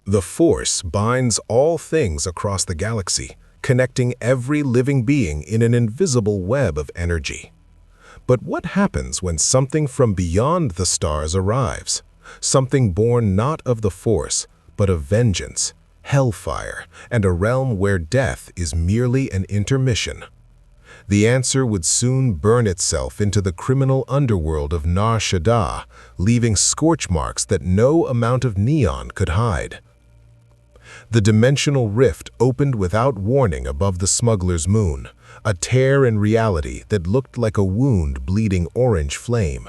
The Force binds all things across the galaxy, connecting every living being in an invisible web of energy. But what happens when something from beyond the stars arrives? Something born not of the Force, but of vengeance, Hellfire, and a realm where death is merely an intermission. The answer would soon burn itself into the criminal underworld of Nar Shaddaa, leaving scorch marks that no amount of neon could hide. The dimensional rift opened without warning above the smuggler's moon, a tear in reality that looked like a wound bleeding orange flame.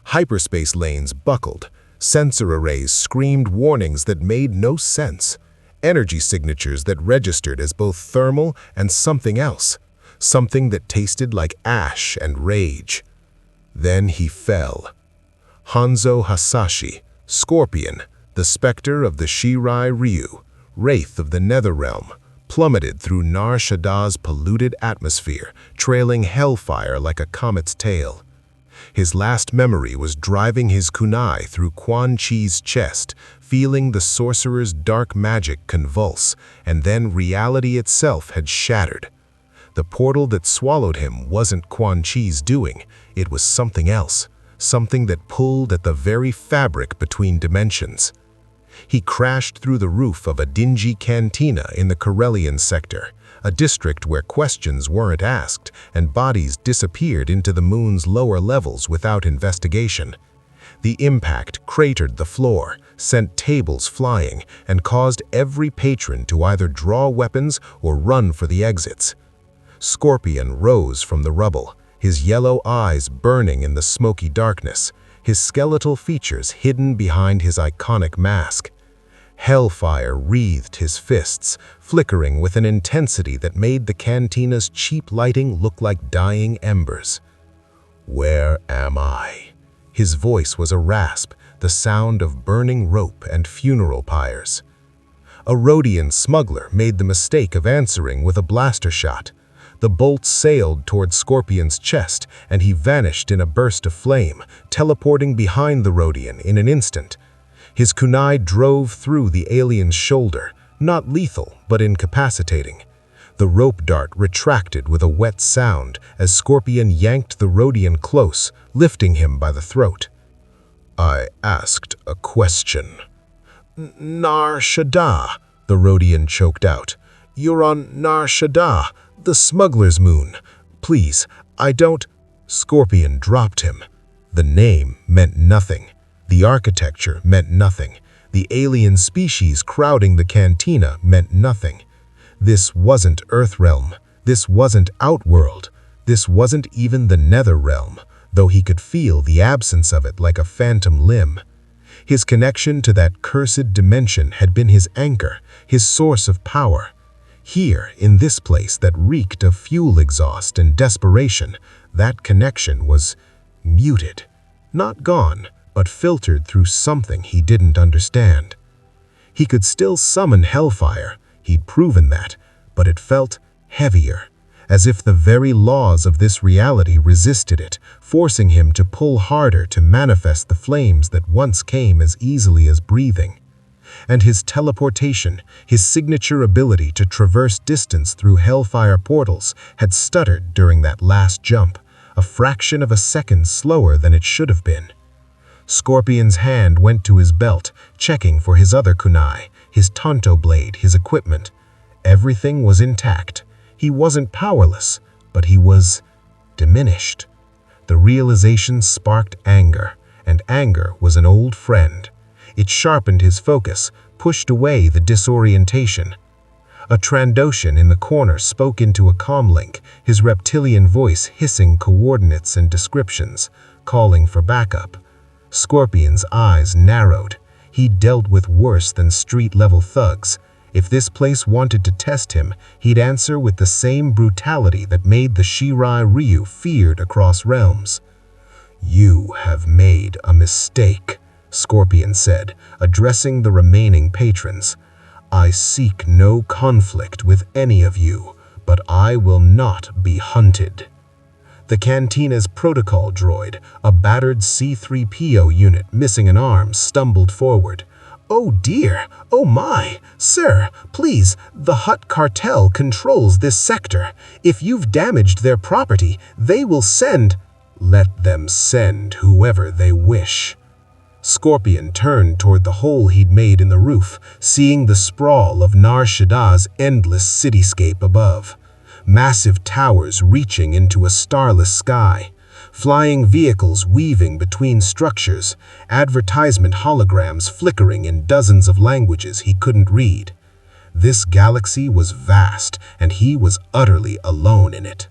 Hyperspace lanes buckled, sensor arrays screamed warnings that made no sense, energy signatures that registered as both thermal and something else, something that tasted like ash and rage. Then he fell. Hanzo Hasashi, Scorpion, the specter of the Shirai Ryu, wraith of the Netherrealm, plummeted through Nar Shaddaa's polluted atmosphere, trailing hellfire like a comet's tail. His last memory was driving his kunai through Quan Chi's chest, feeling the sorcerer's dark magic convulse, and then reality itself had shattered. The portal that swallowed him wasn't Quan Chi's doing, it was something else, something that pulled at the very fabric between dimensions. He crashed through the roof of a dingy cantina in the Corellian sector, a district where questions weren't asked and bodies disappeared into the moon's lower levels without investigation. The impact cratered the floor, sent tables flying, and caused every patron to either draw weapons or run for the exits. Scorpion rose from the rubble, his yellow eyes burning in the smoky darkness, his skeletal features hidden behind his iconic mask. Hellfire wreathed his fists, flickering with an intensity that made the cantina's cheap lighting look like dying embers. "Where am I?" His voice was a rasp, the sound of burning rope and funeral pyres. A Rhodian smuggler made the mistake of answering with a blaster shot. The bolt sailed toward Scorpion's chest, and he vanished in a burst of flame, teleporting behind the Rhodian in an instant. His kunai drove through the alien's shoulder, not lethal, but incapacitating. The rope dart retracted with a wet sound as Scorpion yanked the Rhodian close, lifting him by the throat. "I asked a question." "Nar Shaddaa," the Rhodian choked out. "You're on Nar Shaddaa, the smuggler's moon. Please, I don't—" Scorpion dropped him. The name meant nothing. The architecture meant nothing. The alien species crowding the cantina meant nothing. This wasn't Earthrealm. This wasn't Outworld. This wasn't even the Netherrealm, though he could feel the absence of it like a phantom limb. His connection to that cursed dimension had been his anchor, his source of power. Here, in this place that reeked of fuel exhaust and desperation, that connection was muted. Not gone, but filtered through something he didn't understand. He could still summon Hellfire, he'd proven that, but it felt heavier, as if the very laws of this reality resisted it, forcing him to pull harder to manifest the flames that once came as easily as breathing. And his teleportation, his signature ability to traverse distance through Hellfire portals, had stuttered during that last jump, a fraction of a second slower than it should have been. Scorpion's hand went to his belt, checking for his other kunai, his Tonto blade, his equipment. Everything was intact. He wasn't powerless, but he was diminished. The realization sparked anger, and anger was an old friend. It sharpened his focus, pushed away the disorientation. A Trandoshan in the corner spoke into a comlink, his reptilian voice hissing coordinates and descriptions, calling for backup. Scorpion's eyes narrowed. He'd dealt with worse than street-level thugs. If this place wanted to test him, he'd answer with the same brutality that made the Shirai Ryu feared across realms. "You have made a mistake," Scorpion said, addressing the remaining patrons. "I seek no conflict with any of you, but I will not be hunted." The cantina's protocol droid, a battered C-3PO unit missing an arm, stumbled forward. "Oh dear, oh my, sir, please, the Hutt cartel controls this sector. If you've damaged their property, they will send—" "Let them send whoever they wish." Scorpion turned toward the hole he'd made in the roof, seeing the sprawl of Nar Shaddah's endless cityscape above. Massive towers reaching into a starless sky. Flying vehicles weaving between structures, advertisement holograms flickering in dozens of languages he couldn't read. This galaxy was vast, and he was utterly alone in it.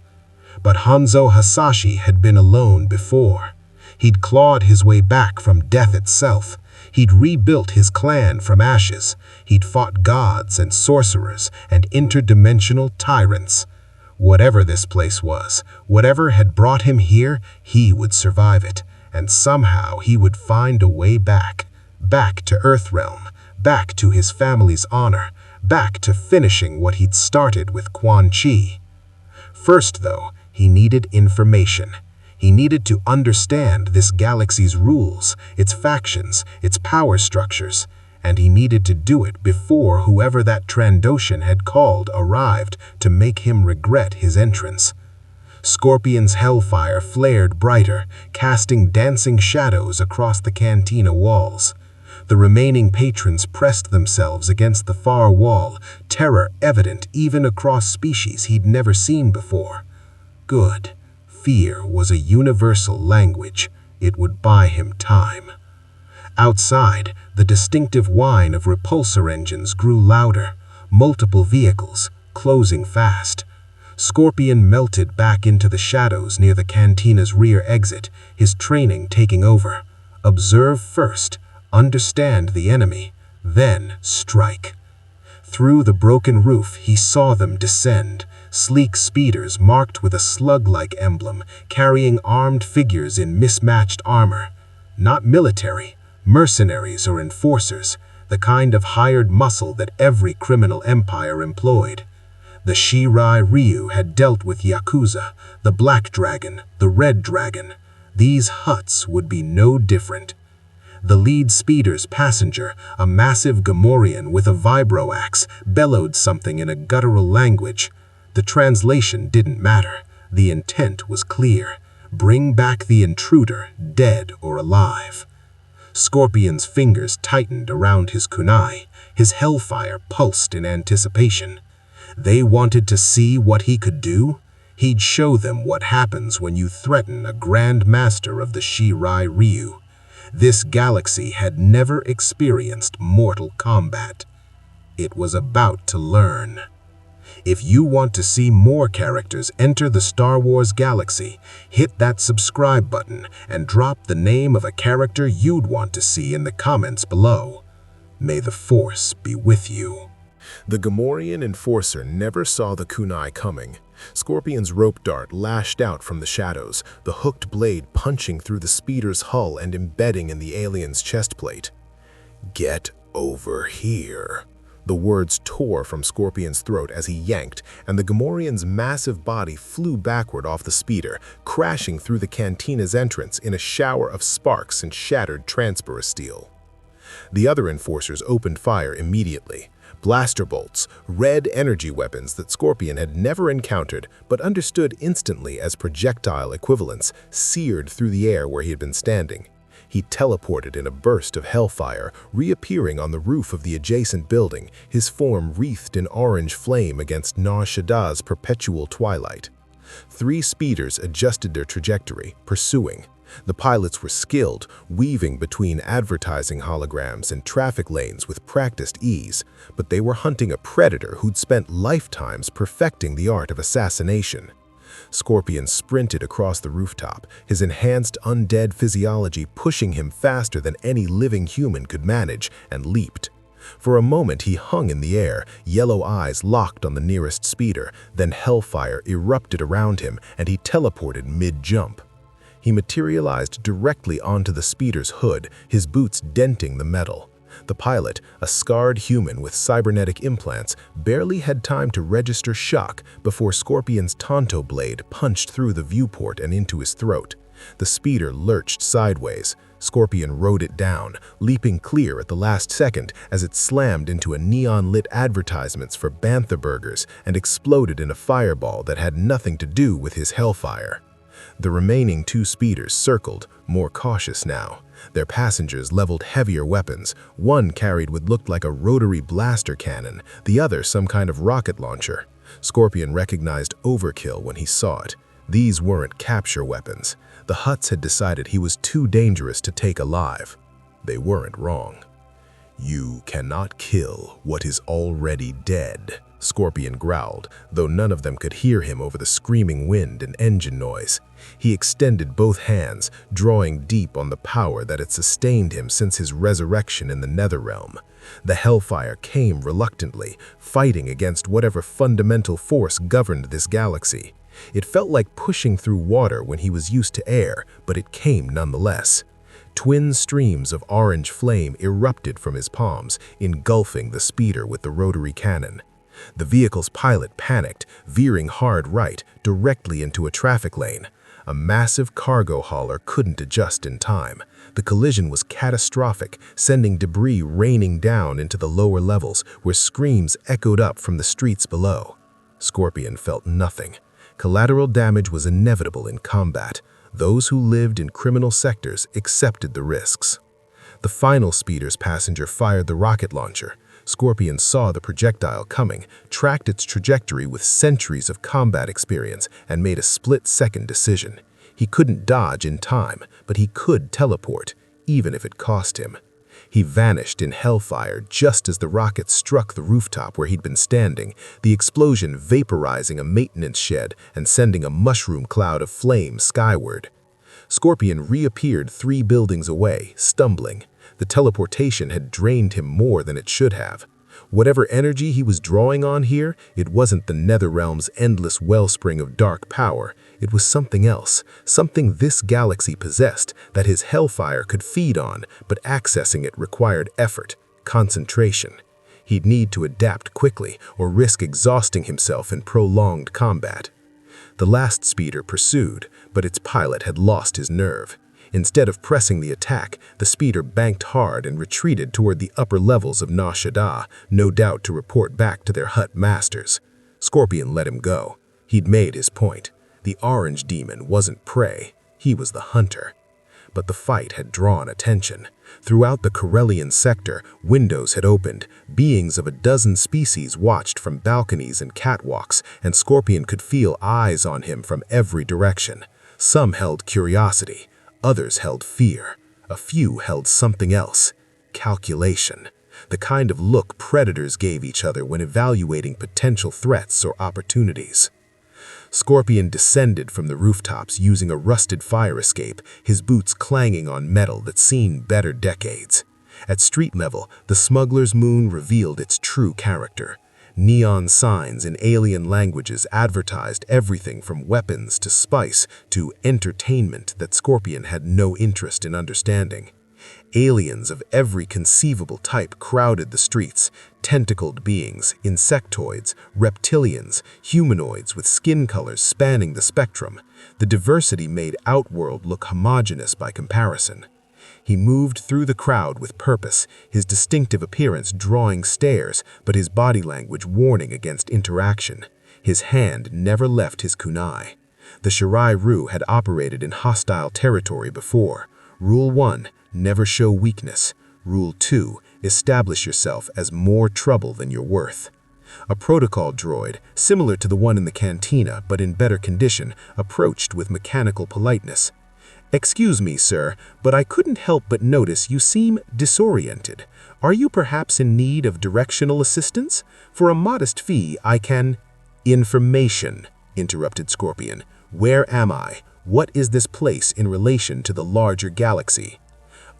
But Hanzo Hasashi had been alone before. He'd clawed his way back from death itself. He'd rebuilt his clan from ashes. He'd fought gods and sorcerers and interdimensional tyrants. Whatever this place was, whatever had brought him here, he would survive it, and somehow he would find a way back. Back to Earthrealm, back to his family's honor, back to finishing what he'd started with Quan Chi. First, though, he needed information. He needed to understand this galaxy's rules, its factions, its power structures, and he needed to do it before whoever that Trandoshan had called arrived to make him regret his entrance. Scorpion's Hellfire flared brighter, casting dancing shadows across the cantina walls. The remaining patrons pressed themselves against the far wall, terror evident even across species he'd never seen before. Good. Fear was a universal language. It would buy him time. Outside, the distinctive whine of repulsor engines grew louder, multiple vehicles, closing fast. Scorpion melted back into the shadows near the cantina's rear exit, his training taking over. Observe first, understand the enemy, then strike. Through the broken roof, he saw them descend, sleek speeders marked with a slug-like emblem, carrying armed figures in mismatched armor. Not military, mercenaries or enforcers, the kind of hired muscle that every criminal empire employed. The Shirai Ryu had dealt with Yakuza, the Black Dragon, the Red Dragon. These Hutts would be no different. The lead speeder's passenger, a massive Gamorrean with a vibro-axe, bellowed something in a guttural language. The translation didn't matter. The intent was clear. Bring back the intruder, dead or alive. Scorpion's fingers tightened around his kunai. His hellfire pulsed in anticipation. They wanted to see what he could do? He'd show them what happens when you threaten a Grand Master of the Shirai Ryu. This galaxy had never experienced mortal combat. It was about to learn. If you want to see more characters enter the Star Wars galaxy, hit that subscribe button and drop the name of a character you'd want to see in the comments below. May the Force be with you. The Gamorrean enforcer never saw the kunai coming. Scorpion's rope dart lashed out from the shadows, the hooked blade punching through the speeder's hull and embedding in the alien's chestplate. "Get over here." The words tore from Scorpion's throat as he yanked, and the Gamorrean's massive body flew backward off the speeder, crashing through the cantina's entrance in a shower of sparks and shattered transpora steel. The other enforcers opened fire immediately. Blaster bolts, red energy weapons that Scorpion had never encountered but understood instantly as projectile equivalents, seared through the air where he had been standing. He teleported in a burst of hellfire, reappearing on the roof of the adjacent building, his form wreathed in orange flame against Nar Shaddah's perpetual twilight. 3 speeders adjusted their trajectory, pursuing. The pilots were skilled, weaving between advertising holograms and traffic lanes with practiced ease, but they were hunting a predator who'd spent lifetimes perfecting the art of assassination. Scorpion sprinted across the rooftop, his enhanced undead physiology pushing him faster than any living human could manage, and leaped. For a moment he hung in the air, yellow eyes locked on the nearest speeder, then hellfire erupted around him and he teleported mid-jump. He materialized directly onto the speeder's hood, his boots denting the metal. The pilot, a scarred human with cybernetic implants, barely had time to register shock before Scorpion's Tonto blade punched through the viewport and into his throat. The speeder lurched sideways. Scorpion rode it down, leaping clear at the last second as it slammed into a neon-lit advertisements for Bantha burgers and exploded in a fireball that had nothing to do with his Hellfire. The remaining two speeders circled, more cautious now. Their passengers leveled heavier weapons. One carried what looked like a rotary blaster cannon, the other some kind of rocket launcher. Scorpion recognized overkill when he saw it. These weren't capture weapons. The Hutts had decided he was too dangerous to take alive. They weren't wrong. "You cannot kill what is already dead," Scorpion growled, though none of them could hear him over the screaming wind and engine noise. He extended both hands, drawing deep on the power that had sustained him since his resurrection in the Netherrealm. The Hellfire came reluctantly, fighting against whatever fundamental force governed this galaxy. It felt like pushing through water when he was used to air, but it came nonetheless. Twin streams of orange flame erupted from his palms, engulfing the speeder with the rotary cannon. The vehicle's pilot panicked, veering hard right, directly into a traffic lane. A massive cargo hauler couldn't adjust in time. The collision was catastrophic, sending debris raining down into the lower levels, where screams echoed up from the streets below. Scorpion felt nothing. Collateral damage was inevitable in combat. Those who lived in criminal sectors accepted the risks. The final speeder's passenger fired the rocket launcher. Scorpion saw the projectile coming, tracked its trajectory with centuries of combat experience, and made a split-second decision. He couldn't dodge in time, but he could teleport, even if it cost him. He vanished in Hellfire just as the rocket struck the rooftop where he'd been standing, the explosion vaporizing a maintenance shed and sending a mushroom cloud of flame skyward. Scorpion reappeared 3 buildings away, stumbling. The teleportation had drained him more than it should have. Whatever energy he was drawing on here, it wasn't the Netherrealm's endless wellspring of dark power. It was something else, something this galaxy possessed that his Hellfire could feed on, but accessing it required effort, concentration. He'd need to adapt quickly or risk exhausting himself in prolonged combat. The last speeder pursued, but its pilot had lost his nerve. Instead of pressing the attack, the speeder banked hard and retreated toward the upper levels of Nar Shaddaa, no doubt to report back to their Hutt masters. Scorpion let him go. He'd made his point. The orange demon wasn't prey, he was the hunter. But the fight had drawn attention. Throughout the Corellian sector, windows had opened. Beings of a dozen species watched from balconies and catwalks, and Scorpion could feel eyes on him from every direction. Some held curiosity. Others held fear. A few held something else. Calculation. The kind of look predators gave each other when evaluating potential threats or opportunities. Scorpion descended from the rooftops using a rusted fire escape, his boots clanging on metal that's seen better decades. At street level, the smuggler's moon revealed its true character. Neon signs in alien languages advertised everything from weapons to spice to entertainment that Scorpion had no interest in understanding. Aliens of every conceivable type crowded the streets, tentacled beings, insectoids, reptilians, humanoids with skin colors spanning the spectrum. The diversity made Outworld look homogeneous by comparison. He moved through the crowd with purpose, his distinctive appearance drawing stares, but his body language warning against interaction. His hand never left his kunai. The Shirai Ryu had operated in hostile territory before. Rule 1, never show weakness. Rule 2, establish yourself as more trouble than you're worth. A protocol droid, similar to the one in the cantina but in better condition, approached with mechanical politeness. "Excuse me, sir, but I couldn't help but notice you seem disoriented. Are you perhaps in need of directional assistance? For a modest fee, I can—" "Information," interrupted Scorpion. "Where am I? What is this place in relation to the larger galaxy?"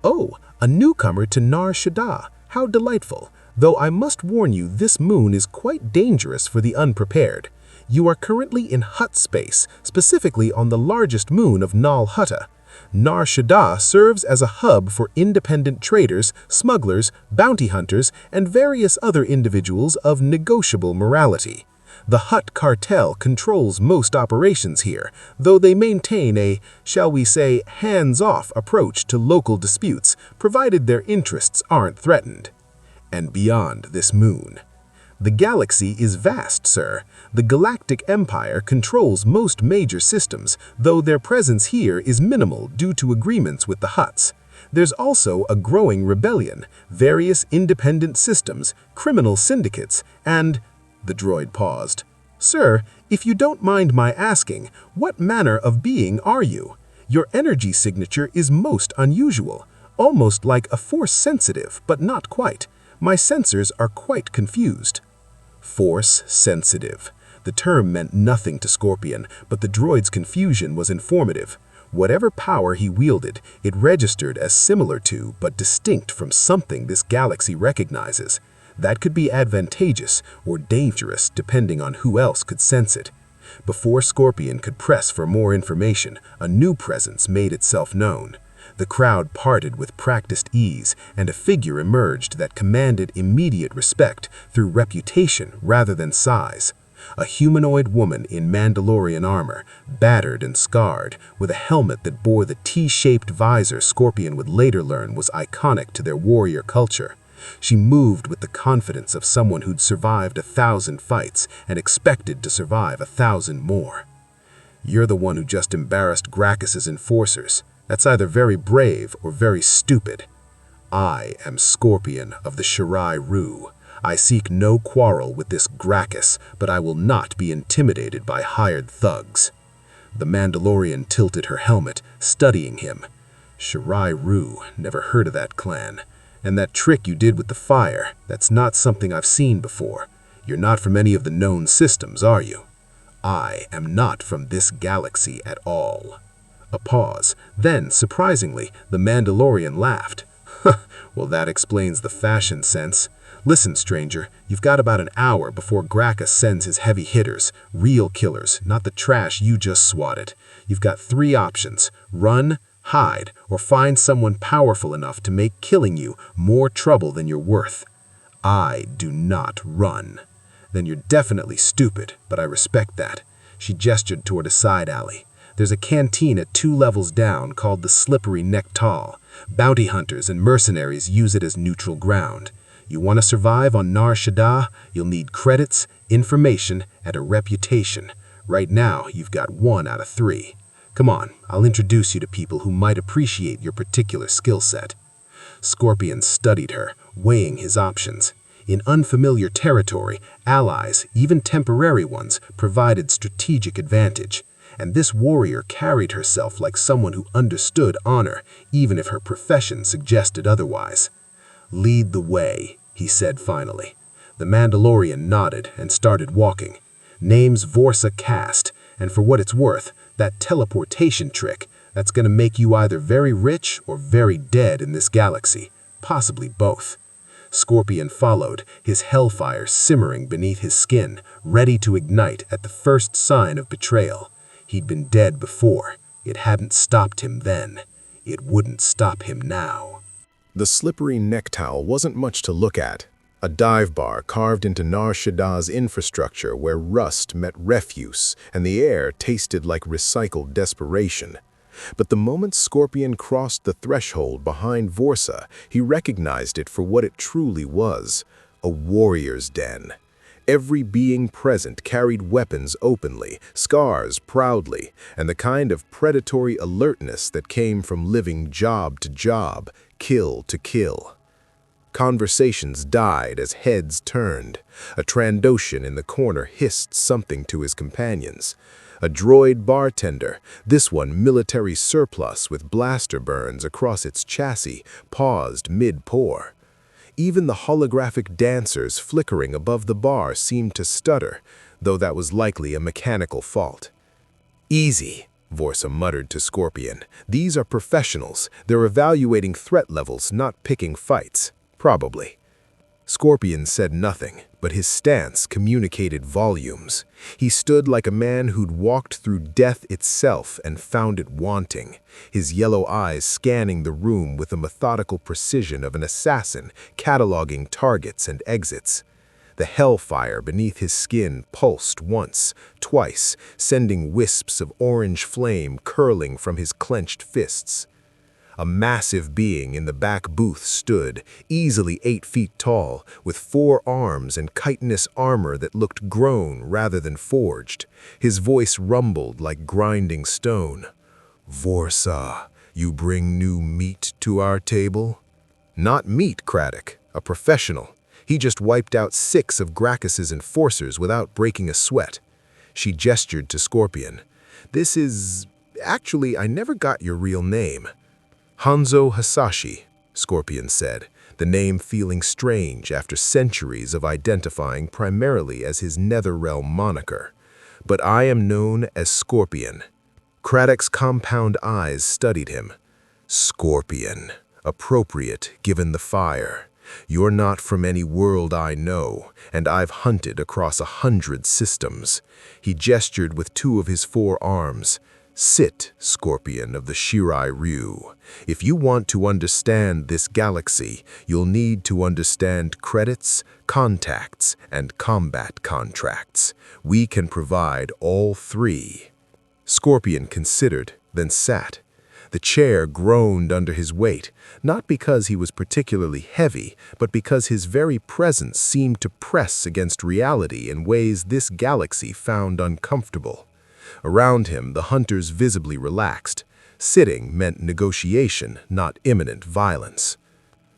"Oh, a newcomer to Nar Shaddaa. How delightful. Though I must warn you, this moon is quite dangerous for the unprepared. You are currently in Hutt space, specifically on the largest moon of Nal Hutta. Nar Shaddaa serves as a hub for independent traders, smugglers, bounty hunters, and various other individuals of negotiable morality. The Hutt cartel controls most operations here, though they maintain a, shall we say, hands-off approach to local disputes, provided their interests aren't threatened. And beyond this moon. The galaxy is vast, sir. The Galactic Empire controls most major systems, though their presence here is minimal due to agreements with the Hutts. There's also a growing rebellion, various independent systems, criminal syndicates, and... The droid paused. Sir, if you don't mind my asking, what manner of being are you? Your energy signature is most unusual, almost like a force-sensitive, but not quite. My sensors are quite confused. Force-sensitive. The term meant nothing to Scorpion, but the droid's confusion was informative. Whatever power he wielded, it registered as similar to, but distinct from something this galaxy recognizes. That could be advantageous or dangerous depending on who else could sense it. Before Scorpion could press for more information, a new presence made itself known. The crowd parted with practiced ease, and a figure emerged that commanded immediate respect through reputation rather than size. A humanoid woman in Mandalorian armor, battered and scarred, with a helmet that bore the T-shaped visor Scorpion would later learn was iconic to their warrior culture. She moved with the confidence of someone who'd survived 1,000 fights and expected to survive 1,000 more. You're the one who just embarrassed Gracchus's enforcers. That's either very brave or very stupid. I am Scorpion of the Shirai Rue. I seek no quarrel with this Gracchus, but I will not be intimidated by hired thugs. The Mandalorian tilted her helmet, studying him. Shirai Rue, never heard of that clan. And that trick you did with the fire, that's not something I've seen before. You're not from any of the known systems, are you? I am not from this galaxy at all. A pause. Then, surprisingly, the Mandalorian laughed. Well, that explains the fashion sense. Listen, stranger, you've got about an hour before Gracchus sends his heavy hitters, real killers, not the trash you just swatted. You've got 3 options: run, hide, or find someone powerful enough to make killing you more trouble than you're worth. I do not run. Then you're definitely stupid, but I respect that. She gestured toward a side alley. There's a canteen at 2 levels down called the Slippery Nectal. Bounty hunters and mercenaries use it as neutral ground. You want to survive on Nar Shaddaa, you'll need credits, information, and a reputation. Right now, you've got 1 out of 3. Come on, I'll introduce you to people who might appreciate your particular skill set. Scorpion studied her, weighing his options. In unfamiliar territory, allies, even temporary ones, provided strategic advantage. And this warrior carried herself like someone who understood honor, even if her profession suggested otherwise. Lead the way, he said finally. The Mandalorian nodded and started walking. Name's Vorsa Cast, and for what it's worth, that teleportation trick, that's going to make you either very rich or very dead in this galaxy, possibly both. Scorpion followed, his hellfire simmering beneath his skin, ready to ignite at the first sign of betrayal. He'd been dead before. It hadn't stopped him then. It wouldn't stop him now. The Slippery Nectal wasn't much to look at. A dive bar carved into Nar Shaddaa's infrastructure where rust met refuse and the air tasted like recycled desperation. But the moment Scorpion crossed the threshold behind Vorsa, he recognized it for what it truly was, a warrior's den. Every being present carried weapons openly, scars proudly, and the kind of predatory alertness that came from living job to job, kill to kill. Conversations died as heads turned. A Trandoshan in the corner hissed something to his companions. A droid bartender, this one military surplus with blaster burns across its chassis, paused mid-pour. Even the holographic dancers flickering above the bar seemed to stutter, though that was likely a mechanical fault. "Easy," Vorsa muttered to Scorpion. "These are professionals. They're evaluating threat levels, not picking fights. Probably." Scorpion said nothing, but his stance communicated volumes. He stood like a man who'd walked through death itself and found it wanting, his yellow eyes scanning the room with the methodical precision of an assassin, cataloging targets and exits. The hellfire beneath his skin pulsed once, twice, sending wisps of orange flame curling from his clenched fists. A massive being in the back booth stood, easily 8 feet tall, with 4 arms and chitinous armor that looked grown rather than forged. His voice rumbled like grinding stone. "Vorsa, you bring new meat to our table?" "Not meat, Craddock, a professional. He just wiped out 6 of Gracchus's enforcers without breaking a sweat." She gestured to Scorpion. "This is... Actually, I never got your real name." "Hanzo Hasashi," Scorpion said, the name feeling strange after centuries of identifying primarily as his Netherrealm moniker. "But I am known as Scorpion." Craddock's compound eyes studied him. "Scorpion. Appropriate, given the fire. You're not from any world I know, and I've hunted across 100 systems." He gestured with 2 of his 4 arms. "Sit, Scorpion of the Shirai Ryu. If you want to understand this galaxy, you'll need to understand credits, contacts, and combat contracts. We can provide all 3. Scorpion considered, then sat. The chair groaned under his weight, not because he was particularly heavy, but because his very presence seemed to press against reality in ways this galaxy found uncomfortable. Around him, the hunters visibly relaxed. Sitting meant negotiation, not imminent violence.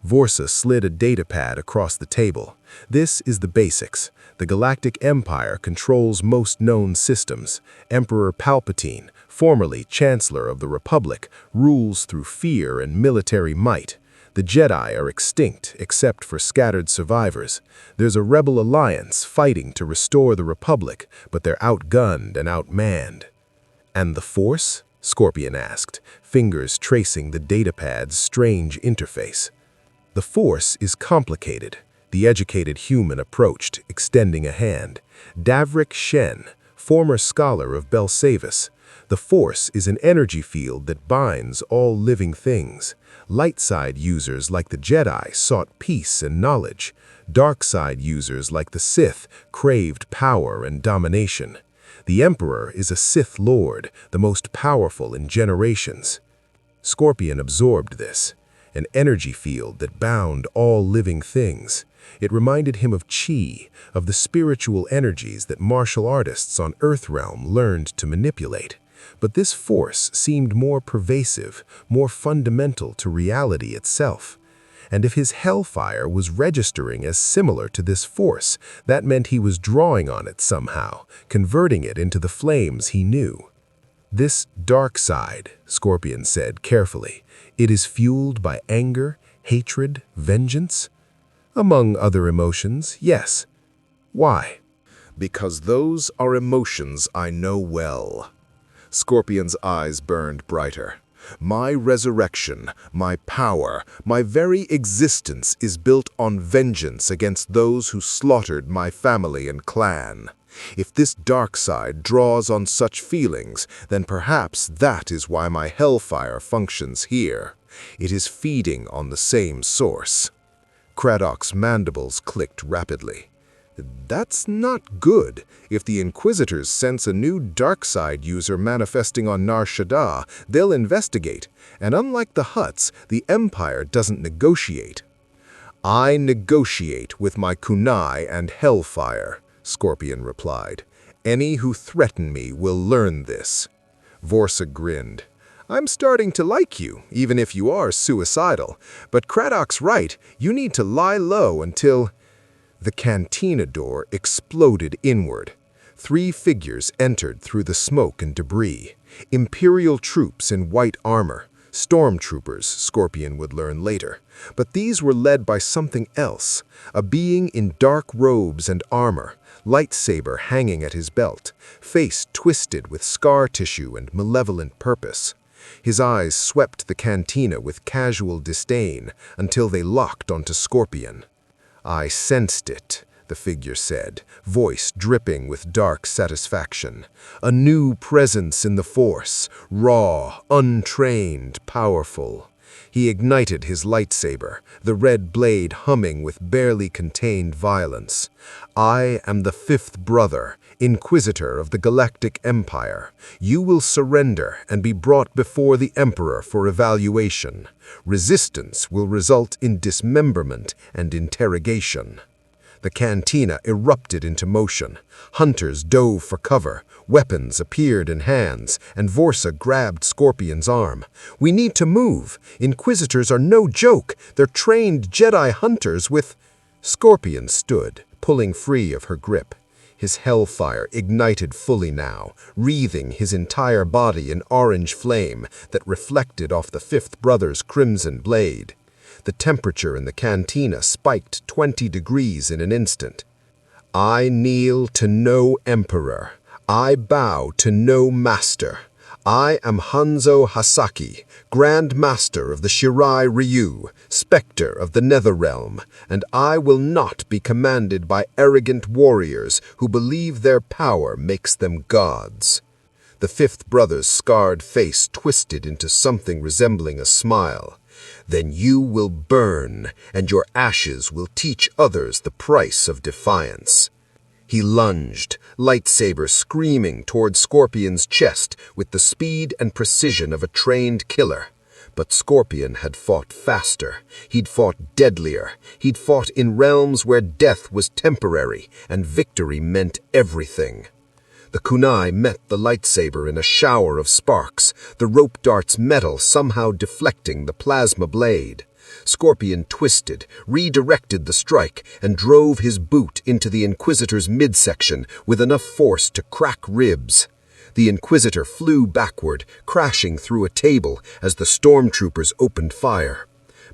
Vorsa slid a datapad across the table. "This is the basics. The Galactic Empire controls most known systems. Emperor Palpatine, formerly Chancellor of the Republic, rules through fear and military might. The Jedi are extinct, except for scattered survivors. There's a rebel alliance fighting to restore the Republic, but they're outgunned and outmanned." "And the Force?" Scorpion asked, fingers tracing the datapad's strange interface. "The Force is complicated." The educated human approached, extending a hand. "Davrik Shen, former scholar of Belsavis. The Force is an energy field that binds all living things. Light side users like the Jedi sought peace and knowledge. Dark side users like the Sith craved power and domination. The Emperor is a Sith Lord, the most powerful in generations." Scorpion absorbed this, an energy field that bound all living things. It reminded him of Qi, of the spiritual energies that martial artists on Earthrealm learned to manipulate. But this force seemed more pervasive, more fundamental to reality itself. And if his Hellfire was registering as similar to this force, that meant he was drawing on it somehow, converting it into the flames he knew. "This dark side," Scorpion said carefully, "it is fueled by anger, hatred, vengeance?" "Among other emotions, yes." "Why?" "Because those are emotions I know well." Scorpion's eyes burned brighter. "My resurrection, my power, my very existence is built on vengeance against those who slaughtered my family and clan. If this dark side draws on such feelings, then perhaps that is why my Hellfire functions here. It is feeding on the same source." Craddock's mandibles clicked rapidly. "That's not good. If the Inquisitors sense a new dark side user manifesting on Nar Shaddaa, they'll investigate. And unlike the Hutts, the Empire doesn't negotiate." "I negotiate with my kunai and Hellfire," Scorpion replied. "Any who threaten me will learn this." Vorsa grinned. "I'm starting to like you, even if you are suicidal. But Craddock's right, you need to lie low until—" The cantina door exploded inward. 3 figures entered through the smoke and debris. Imperial troops in white armor. Stormtroopers, Scorpion would learn later. But these were led by something else. A being in dark robes and armor, lightsaber hanging at his belt, face twisted with scar tissue and malevolent purpose. His eyes swept the cantina with casual disdain until they locked onto Scorpion. "I sensed it," the figure said, voice dripping with dark satisfaction. "A new presence in the Force, raw, untrained, powerful. He ignited his lightsaber, the red blade humming with barely contained violence. "I am the fifth brother, Inquisitor of the Galactic Empire. You will surrender and be brought before the Emperor for evaluation. Resistance will result in dismemberment and interrogation." The cantina erupted into motion. Hunters dove for cover, weapons appeared in hands, and Vorsa grabbed Scorpion's arm. "We need to move. Inquisitors are no joke. They're trained Jedi hunters with—" Scorpion stood, pulling free of her grip. His Hellfire ignited fully now, wreathing his entire body in orange flame that reflected off the fifth brother's crimson blade. The temperature in the cantina spiked 20 degrees in an instant. "I kneel to no emperor. I bow to no master. I am Hanzo Hasashi, Grand Master of the Shirai Ryu, Specter of the Netherrealm, and I will not be commanded by arrogant warriors who believe their power makes them gods." The fifth brother's scarred face twisted into something resembling a smile. "Then you will burn, and your ashes will teach others the price of defiance." He lunged, lightsaber screaming toward Scorpion's chest with the speed and precision of a trained killer. But Scorpion had fought faster. He'd fought deadlier. He'd fought in realms where death was temporary and victory meant everything. The kunai met the lightsaber in a shower of sparks, the rope dart's metal somehow deflecting the plasma blade. Scorpion twisted, redirected the strike, and drove his boot into the Inquisitor's midsection with enough force to crack ribs. The Inquisitor flew backward, crashing through a table as the stormtroopers opened fire.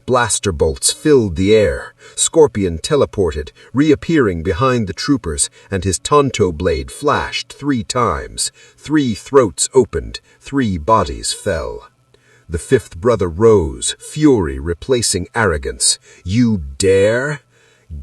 Blaster bolts filled the air. Scorpion teleported, reappearing behind the troopers, and his Tonto blade flashed 3 times. 3 throats opened, 3 bodies fell. The fifth brother rose, fury replacing arrogance. "You dare?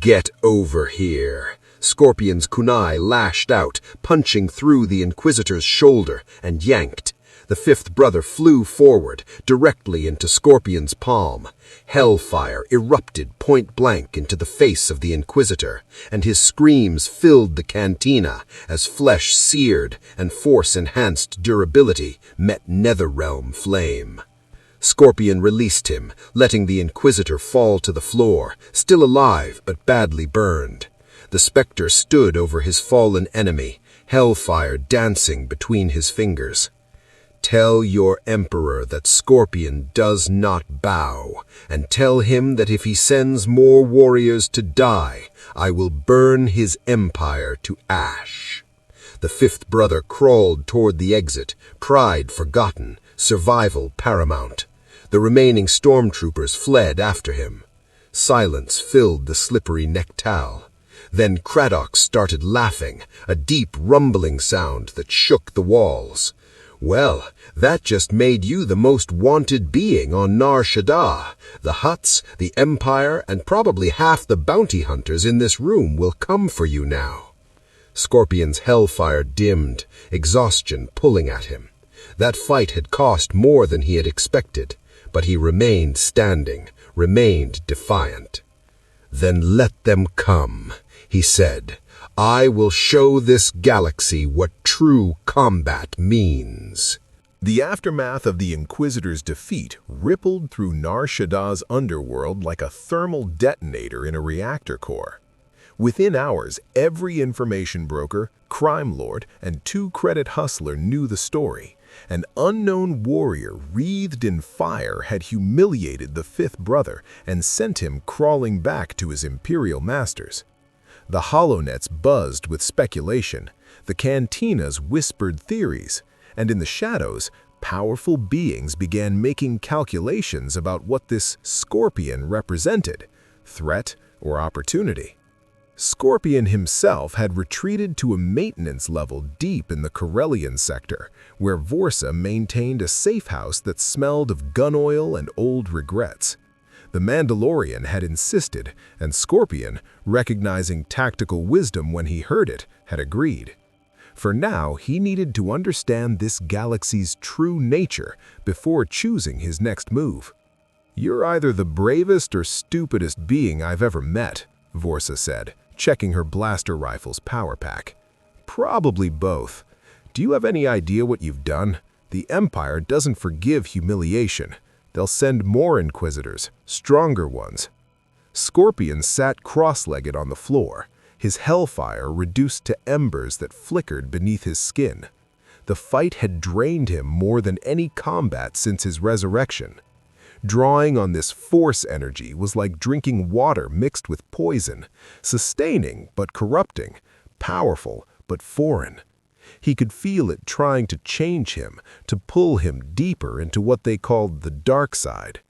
Get over here." Scorpion's kunai lashed out, punching through the Inquisitor's shoulder, and yanked. The fifth brother flew forward, directly into Scorpion's palm. Hellfire erupted point-blank into the face of the Inquisitor, and his screams filled the cantina as flesh seared and force-enhanced durability met Netherrealm flame. Scorpion released him, letting the Inquisitor fall to the floor, still alive but badly burned. The specter stood over his fallen enemy, Hellfire dancing between his fingers. "Tell your Emperor that Scorpion does not bow, and tell him that if he sends more warriors to die, I will burn his empire to ash." The fifth brother crawled toward the exit, pride forgotten, survival paramount. The remaining stormtroopers fled after him. Silence filled the slippery neck-towel. Then Craddock started laughing, a deep rumbling sound that shook the walls. "Well, that just made you the most wanted being on Nar Shaddaa. The Hutts, the Empire, and probably half the bounty hunters in this room will come for you now." Scorpion's Hellfire dimmed, exhaustion pulling at him. That fight had cost more than he had expected, but he remained standing, remained defiant. "Then let them come," he said. "I will show this galaxy what true combat means." The aftermath of the Inquisitor's defeat rippled through Nar Shaddaa's underworld like a thermal detonator in a reactor core. Within hours, every information broker, crime lord, and 2-credit hustler knew the story. An unknown warrior wreathed in fire had humiliated the fifth brother and sent him crawling back to his imperial masters. The holonets buzzed with speculation, the cantinas whispered theories, and in the shadows, powerful beings began making calculations about what this Scorpion represented, threat or opportunity. Scorpion himself had retreated to a maintenance level deep in the Corellian sector, where Vorsa maintained a safe house that smelled of gun oil and old regrets. The Mandalorian had insisted, and Scorpion, recognizing tactical wisdom when he heard it, had agreed. For now, he needed to understand this galaxy's true nature before choosing his next move. You're either the bravest or stupidest being I've ever met, Vorsa said, checking her blaster rifle's power pack. Probably both. Do you have any idea what you've done? The Empire doesn't forgive humiliation. They'll send more Inquisitors, stronger ones. Scorpion sat cross-legged on the floor, his Hellfire reduced to embers that flickered beneath his skin. The fight had drained him more than any combat since his resurrection. Drawing on this force energy was like drinking water mixed with poison, sustaining but corrupting, powerful but foreign. He could feel it trying to change him, to pull him deeper into what they called the dark side.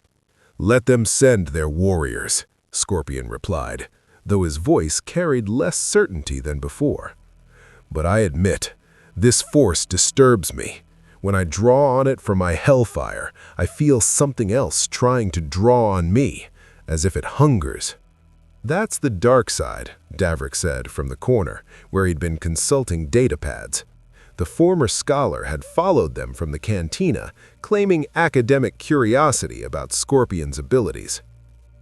"Let them send their warriors," Scorpion replied, though his voice carried less certainty than before. "But I admit, this force disturbs me. When I draw on it from my Hellfire, I feel something else trying to draw on me, as if it hungers." "That's the dark side," Davrik said from the corner, where he'd been consulting datapads. The former scholar had followed them from the cantina, claiming academic curiosity about Scorpion's abilities.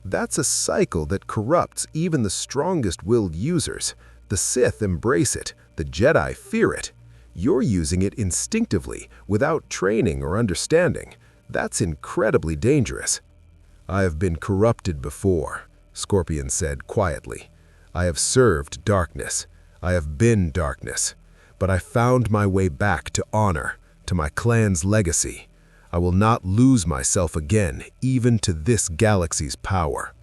"That's a cycle that corrupts even the strongest-willed users. The Sith embrace it, the Jedi fear it. You're using it instinctively, without training or understanding. That's incredibly dangerous." "I have been corrupted before," Scorpion said quietly. "I have served darkness. I have been darkness. But I found my way back to honor, to my clan's legacy. I will not lose myself again, even to this galaxy's power."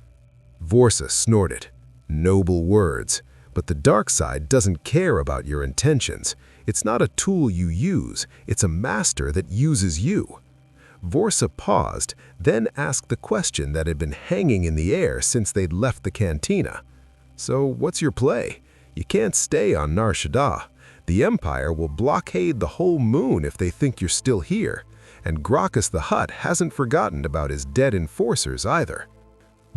Vorsa snorted. Noble words, but the dark side doesn't care about your intentions. It's not a tool you use, it's a master that uses you. Vorsa paused, then asked the question that had been hanging in the air since they'd left the cantina. "So what's your play? You can't stay on Nar Shaddaa. The Empire will blockade the whole moon if they think you're still here, and Gracchus the Hutt hasn't forgotten about his dead enforcers either."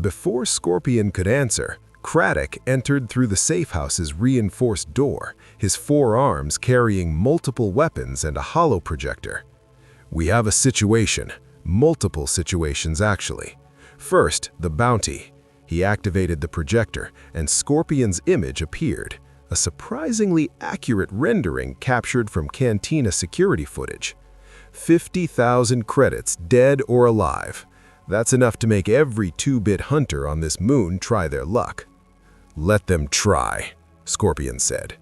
Before Scorpion could answer, Craddock entered through the safehouse's reinforced door, his 4 arms carrying multiple weapons and a holo projector. "We have a situation, multiple situations actually. First, the bounty." He activated the projector, and Scorpion's image appeared, a surprisingly accurate rendering captured from cantina security footage. 50,000 credits, dead or alive. That's enough to make every 2-bit hunter on this moon try their luck. "Let them try," Scorpion said.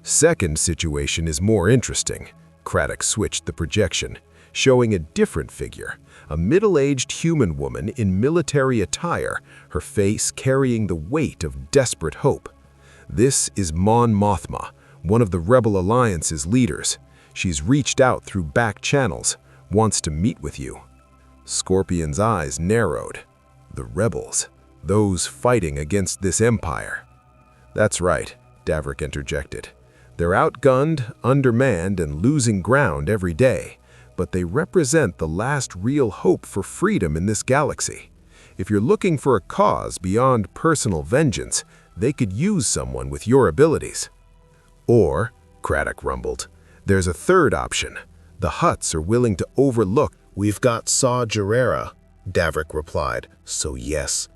"Second situation is more interesting." Craddock switched the projection, showing a different figure, a middle-aged human woman in military attire, her face carrying the weight of desperate hope. "This is Mon Mothma, one of the Rebel Alliance's leaders. She's reached out through back channels, wants to meet with you." Scorpion's eyes narrowed. The rebels, those fighting against this empire. "That's right," Davrik interjected. "They're outgunned, undermanned, and losing ground every day, but they represent the last real hope for freedom in this galaxy. If you're looking for a cause beyond personal vengeance, they could use someone with your abilities." "Or," Craddock rumbled, "there's a third option. The Hutts are willing to overlook." "We've got Saw Gerrera," Davrik replied, "so yes."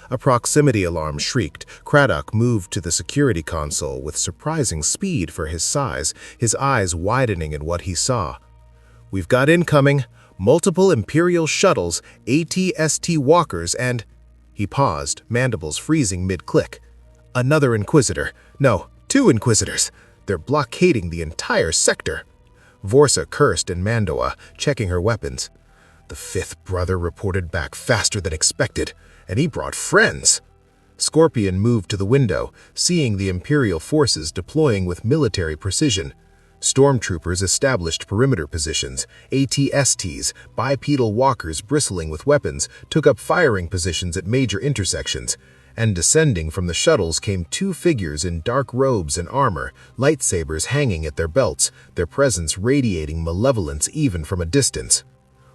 A proximity alarm shrieked. Craddock moved to the security console with surprising speed for his size, his eyes widening at what he saw. "We've got incoming, multiple Imperial shuttles, AT-ST walkers, and—" He paused, mandibles freezing mid-click. "Another Inquisitor. No, 2 Inquisitors. They're blockading the entire sector." Vorsa cursed in Mandoa, checking her weapons. "The 5th brother reported back faster than expected, and he brought friends." Scorpion moved to the window, seeing the Imperial forces deploying with military precision. Stormtroopers established perimeter positions, AT-STs, bipedal walkers bristling with weapons, took up firing positions at major intersections, and descending from the shuttles came 2 figures in dark robes and armor, lightsabers hanging at their belts, their presence radiating malevolence even from a distance.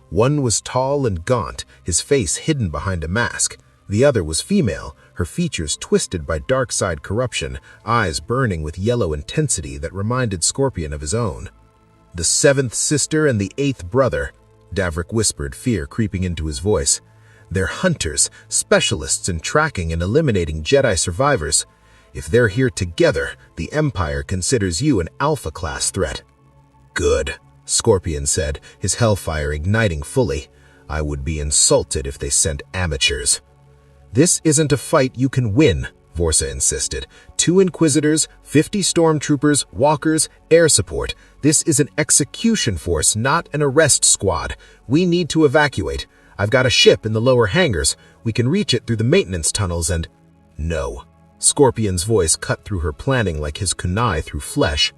One was tall and gaunt, his face hidden behind a mask. The other was female, her features twisted by dark side corruption, eyes burning with yellow intensity that reminded Scorpion of his own. "The 7th sister and the 8th brother," Davrik whispered, fear creeping into his voice. They're hunters, specialists in tracking and eliminating Jedi survivors. If they're here together, the Empire considers you an Alpha-class threat." "Good," Scorpion said, his Hellfire igniting fully. "I would be insulted if they sent amateurs." "This isn't a fight you can win," Vorsa insisted. "2 Inquisitors, 50 stormtroopers, walkers, air support. This is an execution force, not an arrest squad. We need to evacuate. I've got a ship in the lower hangars. We can reach it through the maintenance tunnels and—" "No." Scorpion's voice cut through her planning like his kunai through flesh.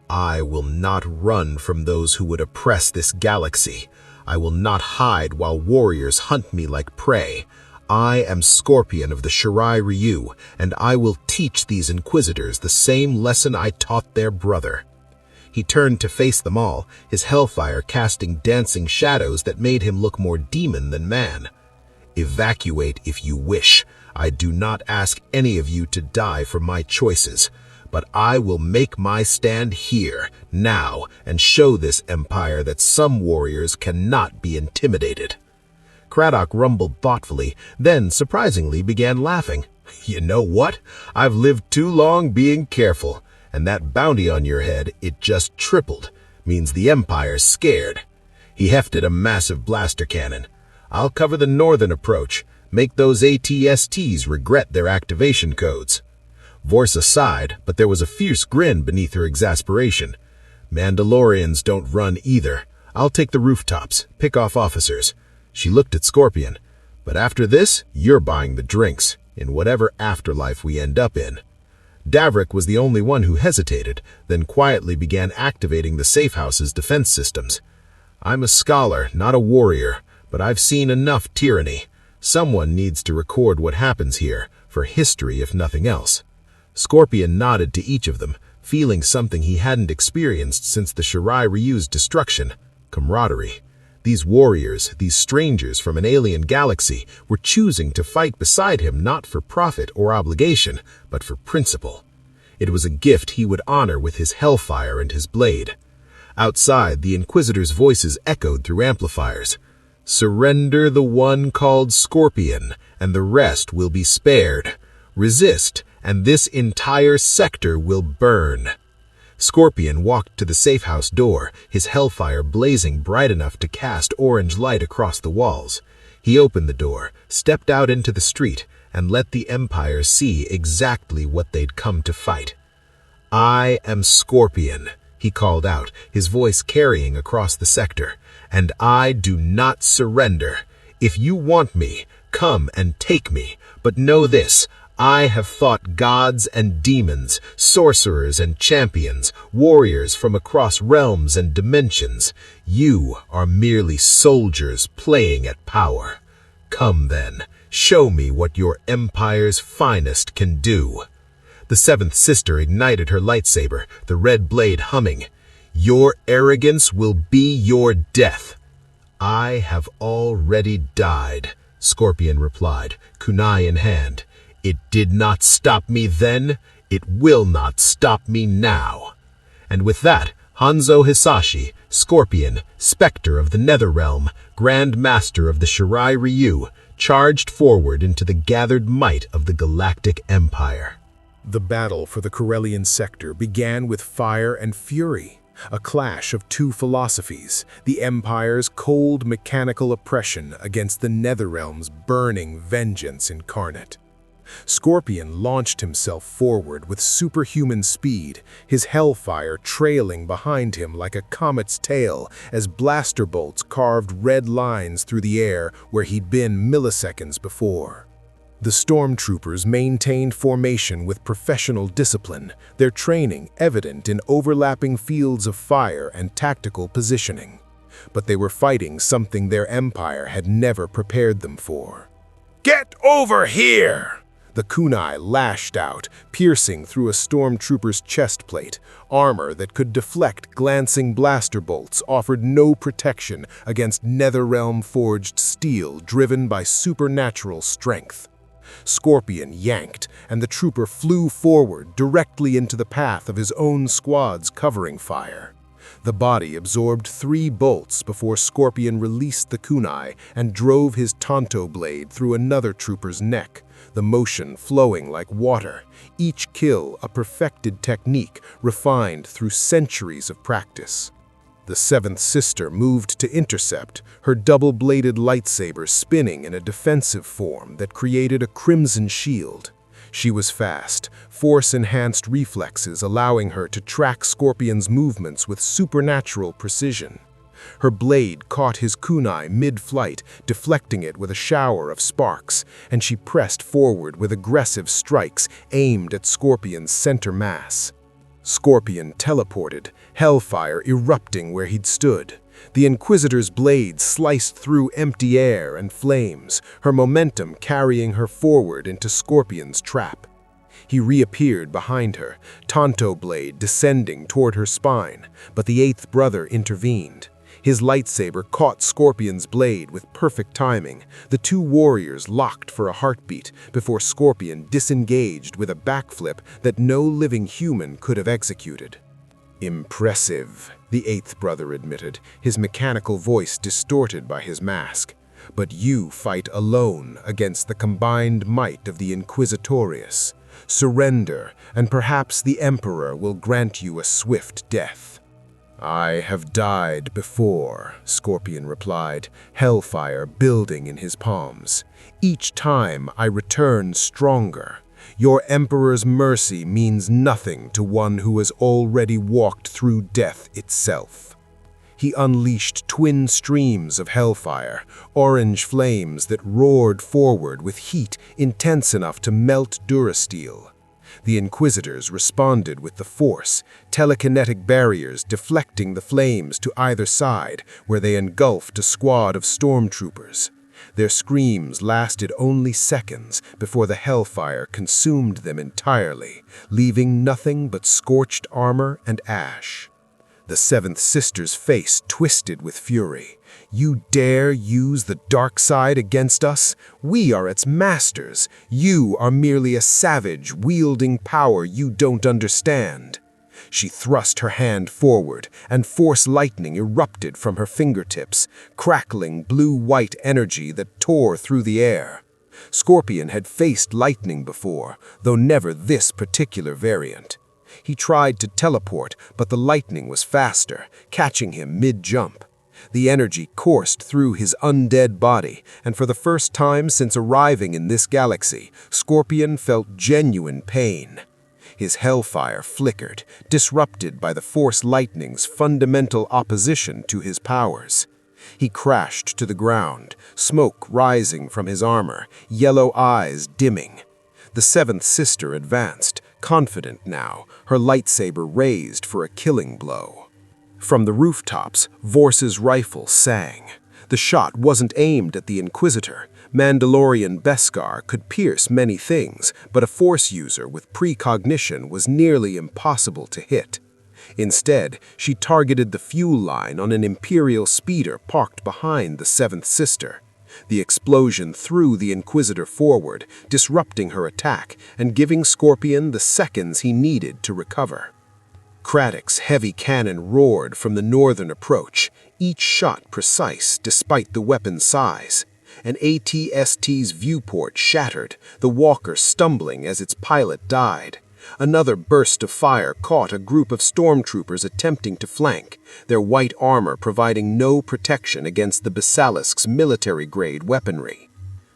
"I will not run from those who would oppress this galaxy. I will not hide while warriors hunt me like prey. I am Scorpion of the Shirai Ryu, and I will teach these Inquisitors the same lesson I taught their brother." He turned to face them all, his Hellfire casting dancing shadows that made him look more demon than man. "Evacuate if you wish. I do not ask any of you to die for my choices, but I will make my stand here, now, and show this empire that some warriors cannot be intimidated." Craddock rumbled thoughtfully, then, surprisingly, began laughing. "You know what? I've lived too long being careful, and that bounty on your head, it just tripled. Means the Empire's scared." He hefted a massive blaster cannon. "I'll cover the northern approach. Make those ATSTs regret their activation codes." Vorsa sighed, but there was a fierce grin beneath her exasperation. "Mandalorians don't run either. I'll take the rooftops, pick off officers." She looked at Scorpion. "But after this, you're buying the drinks, in whatever afterlife we end up in." Davrik was the only one who hesitated, then quietly began activating the safehouse's defense systems. "I'm a scholar, not a warrior, but I've seen enough tyranny. Someone needs to record what happens here, for history if nothing else." Scorpion nodded to each of them, feeling something he hadn't experienced since the Shirai Ryu's destruction: camaraderie. These warriors, these strangers from an alien galaxy, were choosing to fight beside him not for profit or obligation, but for principle. It was a gift he would honor with his Hellfire and his blade. Outside, the Inquisitors' voices echoed through amplifiers. "Surrender the one called Scorpion, and the rest will be spared. Resist, and this entire sector will burn." Scorpion walked to the safehouse door, his Hellfire blazing bright enough to cast orange light across the walls. He opened the door, stepped out into the street, and let the Empire see exactly what they'd come to fight. "I am Scorpion," he called out, his voice carrying across the sector, "and I do not surrender. If you want me, come and take me, but know this: I have fought gods and demons, sorcerers and champions, warriors from across realms and dimensions. You are merely soldiers playing at power. Come then, show me what your empire's finest can do." The seventh sister ignited her lightsaber, the red blade humming. "Your arrogance will be your death." "I have already died," Scorpion replied, kunai in hand. "It did not stop me then, it will not stop me now." And with that, Hanzo Hasashi, Scorpion, Specter of the Netherrealm, Grand Master of the Shirai Ryu, charged forward into the gathered might of the Galactic Empire. The battle for the Corellian sector began with fire and fury, a clash of two philosophies: the Empire's cold mechanical oppression against the Netherrealm's burning vengeance incarnate. Scorpion launched himself forward with superhuman speed, his Hellfire trailing behind him like a comet's tail as blaster bolts carved red lines through the air where he'd been milliseconds before. The stormtroopers maintained formation with professional discipline, their training evident in overlapping fields of fire and tactical positioning. But they were fighting something their empire had never prepared them for. "Get over here!" The kunai lashed out, piercing through a stormtrooper's chest plate. Armor that could deflect glancing blaster bolts offered no protection against Netherrealm-forged steel driven by supernatural strength. Scorpion yanked, and the trooper flew forward directly into the path of his own squad's covering fire. The body absorbed 3 bolts before Scorpion released the kunai and drove his tanto blade through another trooper's neck, the motion flowing like water, each kill a perfected technique refined through centuries of practice. The 7th sister moved to intercept, her double-bladed lightsaber spinning in a defensive form that created a crimson shield. She was fast, force-enhanced reflexes allowing her to track Scorpion's movements with supernatural precision. Her blade caught his kunai mid-flight, deflecting it with a shower of sparks, and she pressed forward with aggressive strikes aimed at Scorpion's center mass. Scorpion teleported, Hellfire erupting where he'd stood. The Inquisitor's blade sliced through empty air and flames, her momentum carrying her forward into Scorpion's trap. He reappeared behind her, tanto blade descending toward her spine, but the 8th brother intervened. His lightsaber caught Scorpion's blade with perfect timing. The 2 warriors locked for a heartbeat before Scorpion disengaged with a backflip that no living human could have executed. "Impressive," the 8th brother admitted, his mechanical voice distorted by his mask. "But you fight alone against the combined might of the Inquisitorius. Surrender, and perhaps the Emperor will grant you a swift death." "I have died before," Scorpion replied, Hellfire building in his palms. "Each time I return stronger. Your Emperor's mercy means nothing to one who has already walked through death itself." He unleashed twin streams of Hellfire, orange flames that roared forward with heat intense enough to melt durasteel. The Inquisitors responded with the force, telekinetic barriers deflecting the flames to either side, where they engulfed a squad of stormtroopers. Their screams lasted only seconds before the Hellfire consumed them entirely, leaving nothing but scorched armor and ash. The 7th sister's face twisted with fury. "You dare use the dark side against us? We are its masters. You are merely a savage wielding power you don't understand." She thrust her hand forward, and force lightning erupted from her fingertips, crackling blue-white energy that tore through the air. Scorpion had faced lightning before, though never this particular variant. He tried to teleport, but the lightning was faster, catching him mid-jump. The energy coursed through his undead body, and for the first time since arriving in this galaxy, Scorpion felt genuine pain. His Hellfire flickered, disrupted by the Force Lightning's fundamental opposition to his powers. He crashed to the ground, smoke rising from his armor, yellow eyes dimming. The 7th sister advanced, confident now, her lightsaber raised for a killing blow. From the rooftops, Vorce's rifle sang. The shot wasn't aimed at the Inquisitor. Mandalorian Beskar could pierce many things, but a Force user with precognition was nearly impossible to hit. Instead, she targeted the fuel line on an Imperial speeder parked behind the 7th sister. The explosion threw the Inquisitor forward, disrupting her attack and giving Scorpion the seconds he needed to recover. Craddock's heavy cannon roared from the northern approach, each shot precise despite the weapon's size. An AT-ST's viewport shattered, the walker stumbling as its pilot died. Another burst of fire caught a group of stormtroopers attempting to flank, their white armor providing no protection against the Basilisk's military-grade weaponry.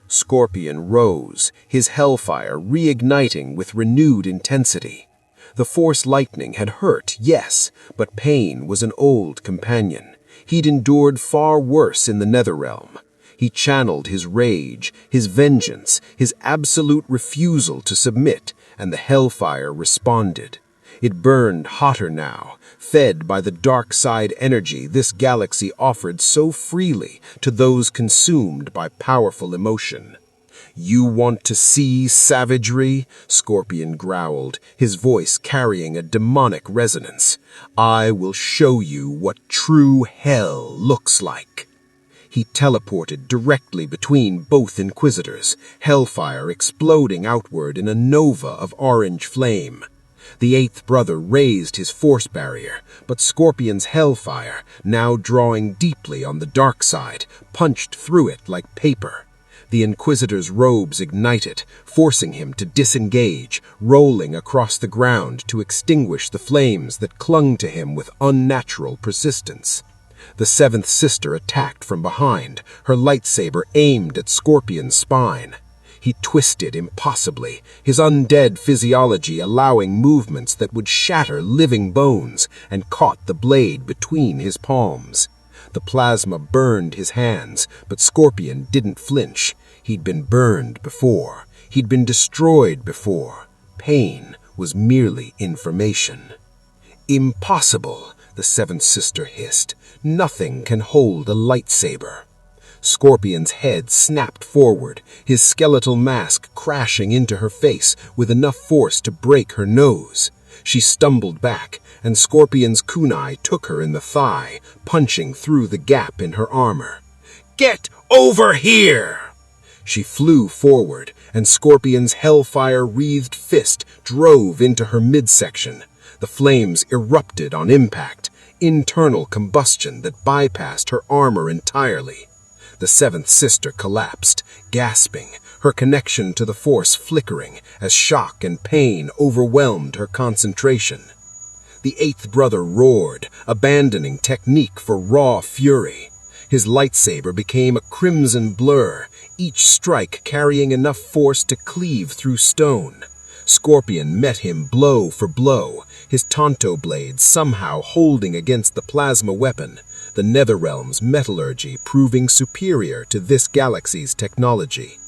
Scorpion rose, his Hellfire reigniting with renewed intensity. The Force Lightning had hurt, yes, but pain was an old companion. He'd endured far worse in the Netherrealm. He channeled his rage, his vengeance, his absolute refusal to submit, and the Hellfire responded. It burned hotter now, fed by the dark side energy this galaxy offered so freely to those consumed by powerful emotion. "You want to see savagery?" Scorpion growled, his voice carrying a demonic resonance. "I will show you what true hell looks like." He teleported directly between both Inquisitors, Hellfire exploding outward in a nova of orange flame. The eighth brother raised his force barrier, but Scorpion's Hellfire, now drawing deeply on the dark side, punched through it like paper. The Inquisitor's robes ignited, forcing him to disengage, rolling across the ground to extinguish the flames that clung to him with unnatural persistence. The seventh sister attacked from behind, her lightsaber aimed at Scorpion's spine. He twisted impossibly, his undead physiology allowing movements that would shatter living bones, and caught the blade between his palms. The plasma burned his hands, but Scorpion didn't flinch. He'd been burned before. He'd been destroyed before. Pain was merely information. "Impossible," the seventh sister hissed. "Nothing can hold a lightsaber." Scorpion's head snapped forward, his skeletal mask crashing into her face with enough force to break her nose. She stumbled back, and Scorpion's kunai took her in the thigh, punching through the gap in her armor. "Get over here!" She flew forward, and Scorpion's hellfire-wreathed fist drove into her midsection. The flames erupted on impact, internal combustion that bypassed her armor entirely. The seventh sister collapsed, gasping, her connection to the Force flickering as shock and pain overwhelmed her concentration. The eighth brother roared, abandoning technique for raw fury. His lightsaber became a crimson blur, each strike carrying enough force to cleave through stone. Scorpion met him blow for blow, his Tonto blade somehow holding against the plasma weapon, the Netherrealm's metallurgy proving superior to this galaxy's technology.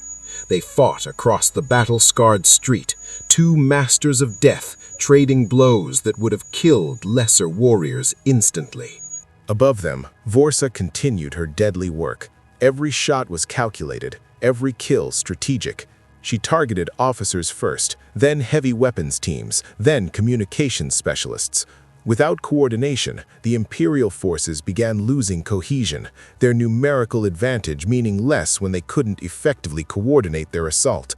They fought across the battle-scarred street, two masters of death trading blows that would have killed lesser warriors instantly. Above them, Vorsa continued her deadly work. Every shot was calculated, every kill strategic. She targeted officers first, then heavy weapons teams, then communications specialists. Without coordination, the Imperial forces began losing cohesion, their numerical advantage meaning less when they couldn't effectively coordinate their assault.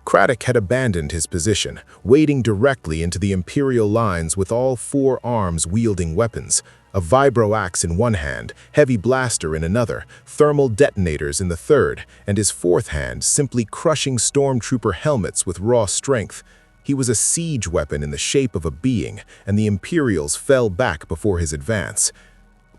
Craddock had abandoned his position, wading directly into the Imperial lines with all four arms wielding weapons. A vibro axe in one hand, heavy blaster in another, thermal detonators in the third, and his fourth hand simply crushing stormtrooper helmets with raw strength. He was a siege weapon in the shape of a being, and the Imperials fell back before his advance.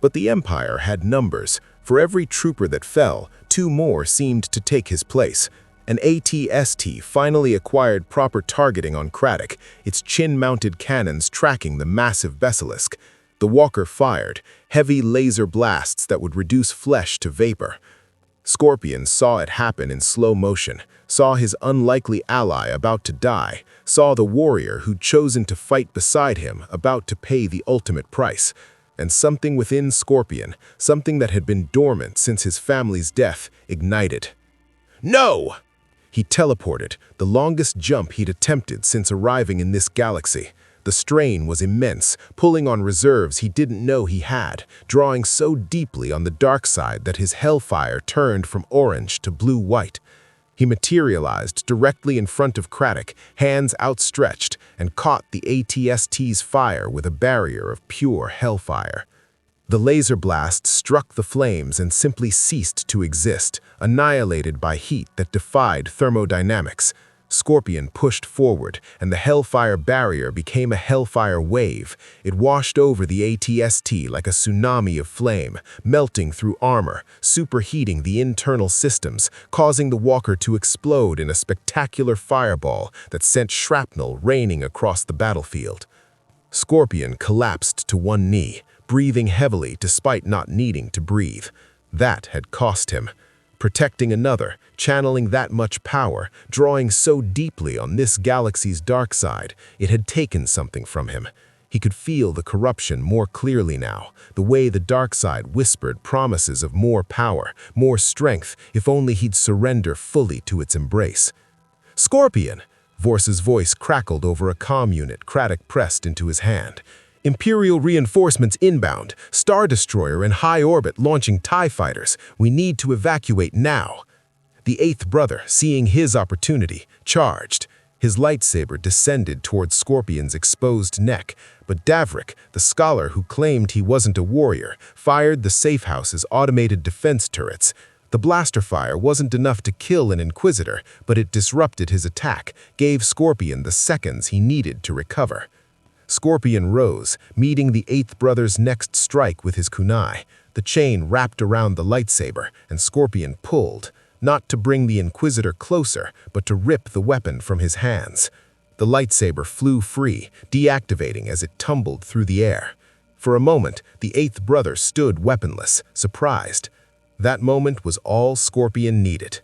But the Empire had numbers. For every trooper that fell, two more seemed to take his place. An AT-ST finally acquired proper targeting on Craddock, its chin-mounted cannons tracking the massive basilisk. The walker fired, heavy laser blasts that would reduce flesh to vapor. Scorpion saw it happen in slow motion, saw his unlikely ally about to die, saw the warrior who'd chosen to fight beside him about to pay the ultimate price. And something within Scorpion, something that had been dormant since his family's death, ignited. "No!" He teleported, the longest jump he'd attempted since arriving in this galaxy. The strain was immense, pulling on reserves he didn't know he had, drawing so deeply on the dark side that his hellfire turned from orange to blue-white. He materialized directly in front of Craddock, hands outstretched, and caught the AT-ST's fire with a barrier of pure hellfire. The laser blast struck the flames and simply ceased to exist, annihilated by heat that defied thermodynamics. Scorpion pushed forward, and the Hellfire barrier became a Hellfire wave. It washed over the AT-ST like a tsunami of flame, melting through armor, superheating the internal systems, causing the walker to explode in a spectacular fireball that sent shrapnel raining across the battlefield. Scorpion collapsed to one knee, breathing heavily despite not needing to breathe. That had cost him. Protecting another, channeling that much power, drawing so deeply on this galaxy's dark side, it had taken something from him. He could feel the corruption more clearly now, the way the dark side whispered promises of more power, more strength, if only he'd surrender fully to its embrace. "Scorpion!" Vorsa's voice crackled over a comm unit Craddock pressed into his hand. "Imperial reinforcements inbound, Star Destroyer in high orbit launching TIE fighters. We need to evacuate now." The eighth brother, seeing his opportunity, charged. His lightsaber descended towards Scorpion's exposed neck, but Davrik, the scholar who claimed he wasn't a warrior, fired the safe house's automated defense turrets. The blaster fire wasn't enough to kill an Inquisitor, but it disrupted his attack, gave Scorpion the seconds he needed to recover. Scorpion rose, meeting the Eighth Brother's next strike with his kunai. The chain wrapped around the lightsaber, and Scorpion pulled, not to bring the Inquisitor closer, but to rip the weapon from his hands. The lightsaber flew free, deactivating as it tumbled through the air. For a moment, the Eighth Brother stood weaponless, surprised. That moment was all Scorpion needed.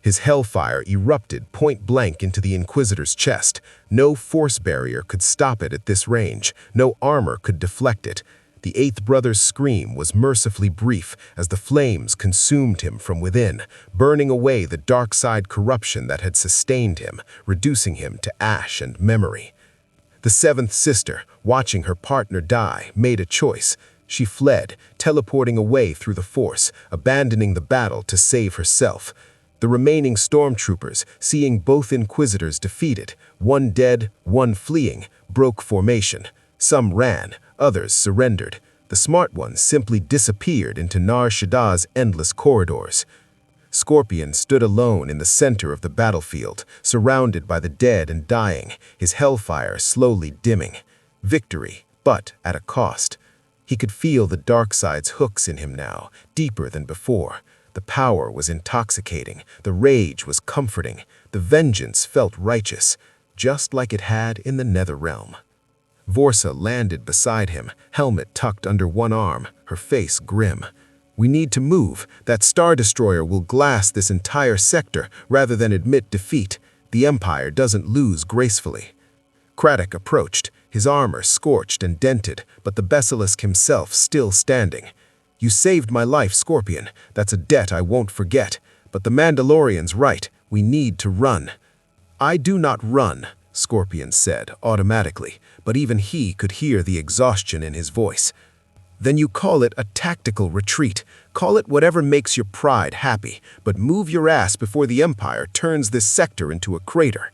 His Hellfire erupted point-blank into the Inquisitor's chest. No force barrier could stop it at this range. No armor could deflect it. The Eighth Brother's scream was mercifully brief as the flames consumed him from within, burning away the dark side corruption that had sustained him, reducing him to ash and memory. The Seventh Sister, watching her partner die, made a choice. She fled, teleporting away through the Force, abandoning the battle to save herself. The remaining stormtroopers, seeing both Inquisitors defeated, one dead, one fleeing, broke formation. Some ran, others surrendered. The smart ones simply disappeared into Nar Shaddaa's endless corridors. Scorpion stood alone in the center of the battlefield, surrounded by the dead and dying, his Hellfire slowly dimming. Victory, but at a cost. He could feel the dark side's hooks in him now, deeper than before. The power was intoxicating, the rage was comforting, the vengeance felt righteous, just like it had in the Netherrealm. Vorsa landed beside him, helmet tucked under one arm, her face grim. "We need to move. That Star Destroyer will glass this entire sector rather than admit defeat. The Empire doesn't lose gracefully." Craddock approached, his armor scorched and dented, but the Basilisk himself still standing. "You saved my life, Scorpion. That's a debt I won't forget. But the Mandalorian's right. We need to run." "I do not run," Scorpion said, automatically, but even he could hear the exhaustion in his voice. "Then you call it a tactical retreat. Call it whatever makes your pride happy, but move your ass before the Empire turns this sector into a crater."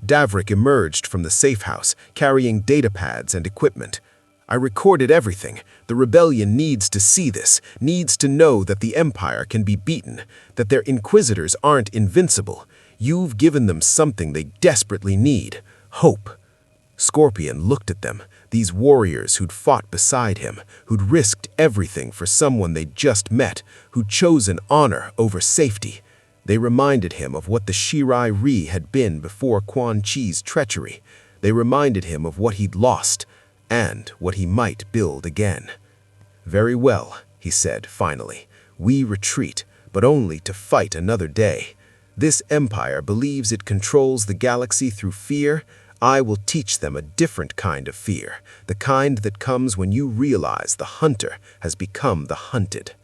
Davrik emerged from the safe house, carrying datapads and equipment. "I recorded everything. The rebellion needs to see this, needs to know that the Empire can be beaten, that their Inquisitors aren't invincible. You've given them something they desperately need, hope." Scorpion looked at them, these warriors who'd fought beside him, who'd risked everything for someone they'd just met, who'd chosen honor over safety. They reminded him of what the Shirai Ri had been before Quan Chi's treachery. They reminded him of what he'd lost, and what he might build again. "Very well," he said finally. "We retreat, but only to fight another day. This Empire believes it controls the galaxy through fear. I will teach them a different kind of fear, the kind that comes when you realize the hunter has become the hunted."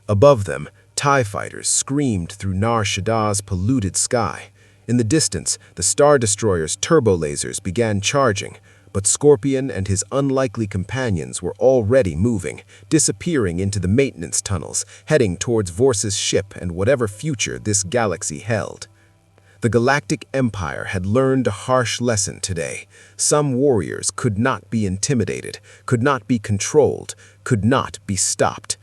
Above them, TIE fighters screamed through Nar Shaddaa's polluted sky. In the distance, the Star Destroyer's turbo lasers began charging, but Scorpion and his unlikely companions were already moving, disappearing into the maintenance tunnels, heading towards Vorsa's ship and whatever future this galaxy held. The Galactic Empire had learned a harsh lesson today. Some warriors could not be intimidated, could not be controlled, could not be stopped.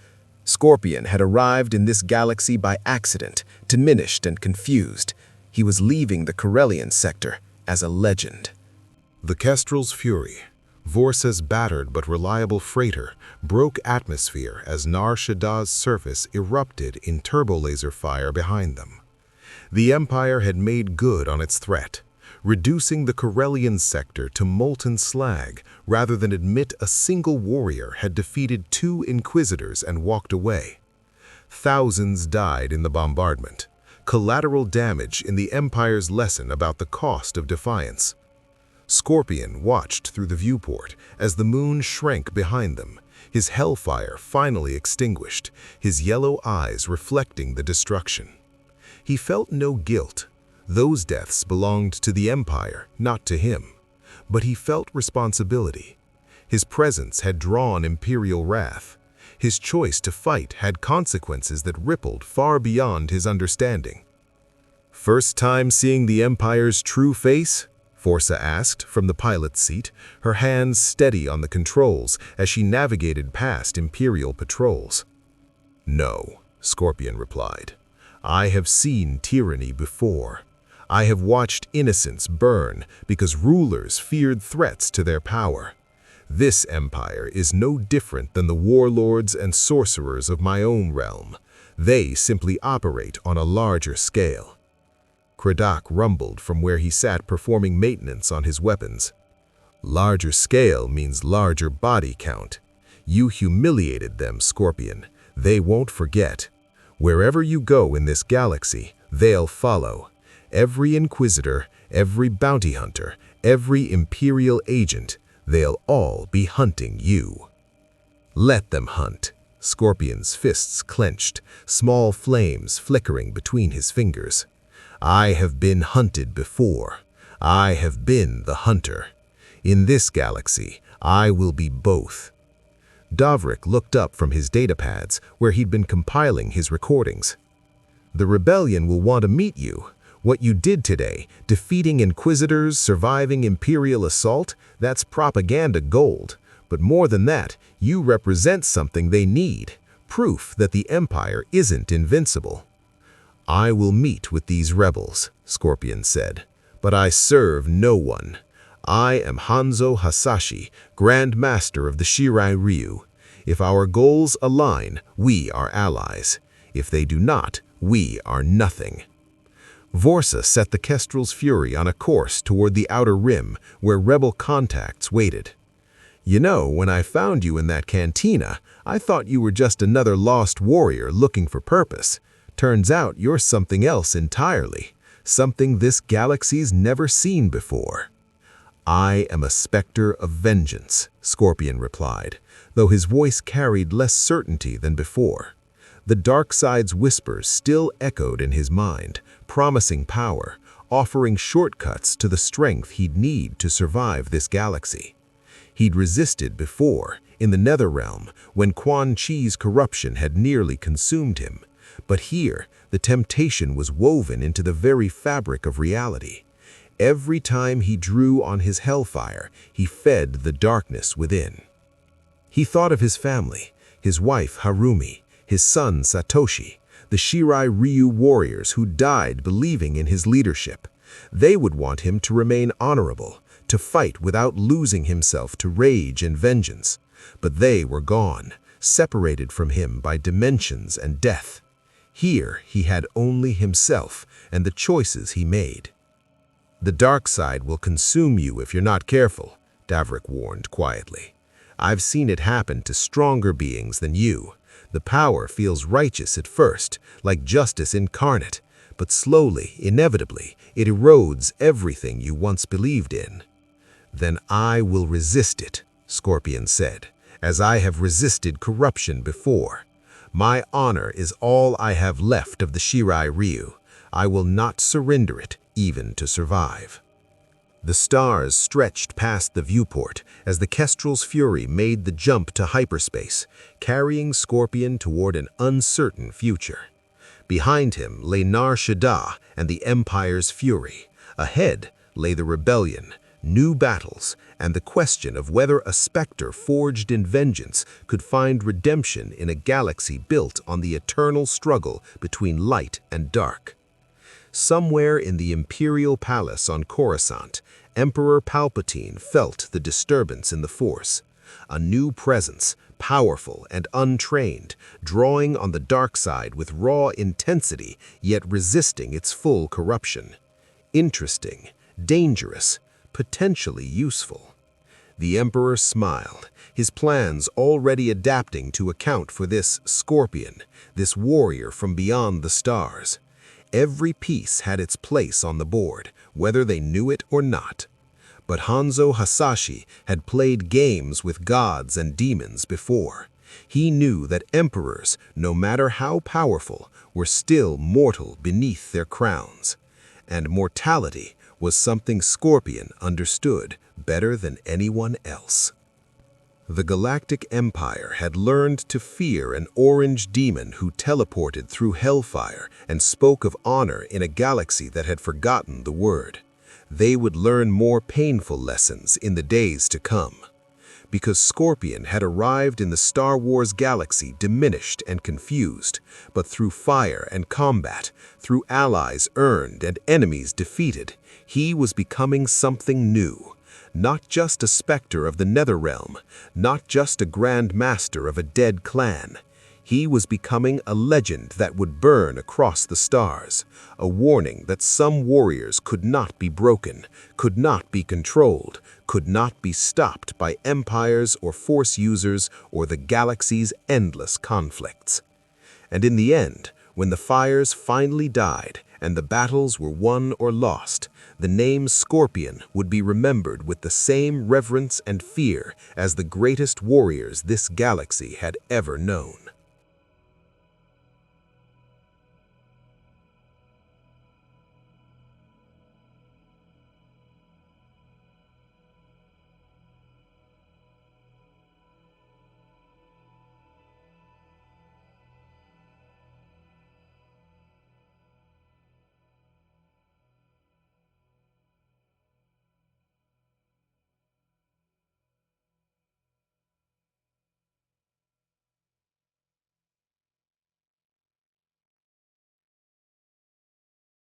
Scorpion had arrived in this galaxy by accident, diminished and confused. He was leaving the Corellian sector as a legend. The Kestrel's fury, Vorsa's battered but reliable freighter, broke atmosphere as Nar Shaddaa's surface erupted in turbolaser fire behind them. The Empire had made good on its threat, reducing the Corellian sector to molten slag rather than admit a single warrior had defeated 2 Inquisitors and walked away. Thousands died in the bombardment, collateral damage in the Empire's lesson about the cost of defiance. Scorpion watched through the viewport as the moon shrank behind them, his Hellfire finally extinguished, his yellow eyes reflecting the destruction. He felt no guilt. Those deaths belonged to the Empire, not to him. But he felt responsibility. His presence had drawn Imperial wrath. His choice to fight had consequences that rippled far beyond his understanding. First time seeing the Empire's true face? Forza asked from the pilot's seat, her hands steady on the controls as she navigated past Imperial patrols. No, Scorpion replied. I have seen tyranny before. I have watched innocents burn because rulers feared threats to their power. This empire is no different than the warlords and sorcerers of my own realm. They simply operate on a larger scale. Kradak rumbled from where he sat performing maintenance on his weapons. Larger scale means larger body count. You humiliated them, Scorpion. They won't forget. Wherever you go in this galaxy, they'll follow. Every Inquisitor, every bounty hunter, every Imperial agent, they'll all be hunting you. Let them hunt. Scorpion's fists clenched, small flames flickering between his fingers. I have been hunted before. I have been the hunter. In this galaxy, I will be both. Davrik looked up from his datapads where he'd been compiling his recordings. The rebellion will want to meet you. What you did today, defeating Inquisitors, surviving Imperial assault, that's propaganda gold. But more than that, you represent something they need, proof that the Empire isn't invincible. I will meet with these rebels, Scorpion said, but I serve no one. I am Hanzo Hasashi, Grand Master of the Shirai Ryu. If our goals align, we are allies. If they do not, we are nothing. Vorsa set the Kestrel's Fury on a course toward the outer rim where rebel contacts waited. You know, when I found you in that cantina, I thought you were just another lost warrior looking for purpose. Turns out you're something else entirely, something this galaxy's never seen before. I am a specter of vengeance, Scorpion replied, though his voice carried less certainty than before. The dark side's whispers still echoed in his mind, promising power, offering shortcuts to the strength he'd need to survive this galaxy. He'd resisted before, in the Netherrealm, when Quan Chi's corruption had nearly consumed him. But here, the temptation was woven into the very fabric of reality. Every time he drew on his Hellfire, he fed the darkness within. He thought of his family, his wife Harumi, his son Satoshi, the Shirai Ryu warriors who died believing in his leadership. They would want him to remain honorable, to fight without losing himself to rage and vengeance. But they were gone, separated from him by dimensions and death. Here he had only himself and the choices he made. The dark side will consume you if you're not careful, Davrik warned quietly. I've seen it happen to stronger beings than you. The power feels righteous at first, like justice incarnate, but slowly, inevitably, it erodes everything you once believed in. Then I will resist it, Scorpion said, as I have resisted corruption before. My honor is all I have left of the Shirai Ryu. I will not surrender it, even to survive. The stars stretched past the viewport as the Kestrel's Fury made the jump to hyperspace, carrying Scorpion toward an uncertain future. Behind him lay Nar Shaddaa and the Empire's fury. Ahead lay the rebellion, new battles, and the question of whether a specter forged in vengeance could find redemption in a galaxy built on the eternal struggle between light and dark. Somewhere in the Imperial Palace on Coruscant, Emperor Palpatine felt the disturbance in the Force. A new presence, powerful and untrained, drawing on the dark side with raw intensity, yet resisting its full corruption. Interesting, dangerous, potentially useful. The Emperor smiled, his plans already adapting to account for this Scorpion, this warrior from beyond the stars. Every piece had its place on the board, whether they knew it or not. But Hanzo Hasashi had played games with gods and demons before. He knew that emperors, no matter how powerful, were still mortal beneath their crowns. And mortality was something Scorpion understood better than anyone else. The Galactic Empire had learned to fear an orange demon who teleported through Hellfire and spoke of honor in a galaxy that had forgotten the word. They would learn more painful lessons in the days to come. Because Scorpion had arrived in the Star Wars galaxy diminished and confused, but through fire and combat, through allies earned and enemies defeated, he was becoming something new. Not just a specter of the Netherrealm, not just a grand master of a dead clan. He was becoming a legend that would burn across the stars, a warning that some warriors could not be broken, could not be controlled, could not be stopped by empires or force users or the galaxy's endless conflicts. And in the end, when the fires finally died and the battles were won or lost, the name Scorpion would be remembered with the same reverence and fear as the greatest warriors this galaxy had ever known.